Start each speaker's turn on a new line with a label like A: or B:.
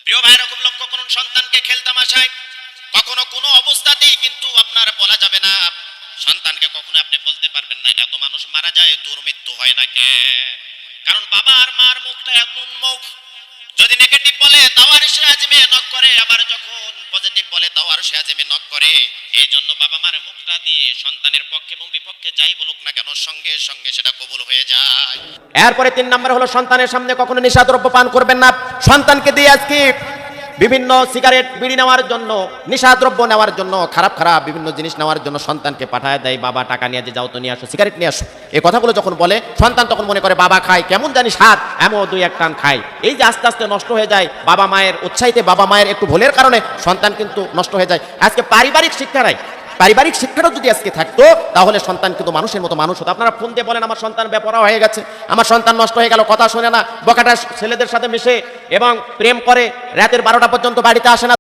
A: প্রিয় ভাইরা, খুব লক্ষ্য করুন, সন্তানকে খেলতামাশায় কখনো কোনো অবস্থাতেই কিন্তু আপনার বলা যাবে না। সন্তানকে কখনো আপনি বলতে পারবেন না এত মানুষ মারা যায় তোর মৃত্যু হয় না কেন? কারণ বাবা আর মার মুখটা এমন মুখ, যদি নেগেটিভ বলে তাও আর সে আজমে নক করে, আবার যখন পজিটিভ বলে তাও আর সে আজমে নক করে। এই জন্য বাবা মার মুখটা দিয়ে সন্তানের পক্ষে এবং বিপক্ষে যাই বলুক না কেন সঙ্গে সঙ্গে সেটা কবুল হয়ে যায়।
B: এরপরে 3 নম্বর হলো সন্তানের সামনে কখনো নেশাদ্রব্য পান করবেন না। সন্তানকে দিয়ে আজকে বিভিন্ন সিগারেট বিড়ি নেওয়ার জন্য, নেশাদ্রব্য নেওয়ার জন্য, খারাপ খারাপ বিভিন্ন জিনিস নেওয়ার জন্য সন্তানকে পাঠায় দেয়, বাবা টাকা নিয়ে যাও তো নিয়ে আসো, সিগারেট নিয়ে আসো। এই কথাগুলো যখন বলে সন্তান তখন মনে করে বাবা খায়, কেমন জানি স্বাদ, এমন 2-1 টান খায়। এই যে আস্তে আস্তে নষ্ট হয়ে যায় বাবা মায়ের উৎসাহিতে, বাবা মায়ের একটু ভুলের কারণে সন্তান কিন্তু নষ্ট হয়ে যায়। আজকে পারিবারিক শিক্ষা নাই, পারিবারিক শিক্ষাটা যদি আজকে থাকতো তাহলে সন্তান কিন্তু মানুষের মতো মানুষ হতো। আপনারা ফোন দিয়ে বলেন আমার সন্তান বেপরোয়া হয়ে গেছে, আমার সন্তান নষ্ট হয়ে গেল, কথা শোনে না, বকাটা ছেলেদের সাথে মিশে এবং প্রেম করে, রাতের 12টা পর্যন্ত বাড়িতে আসে না।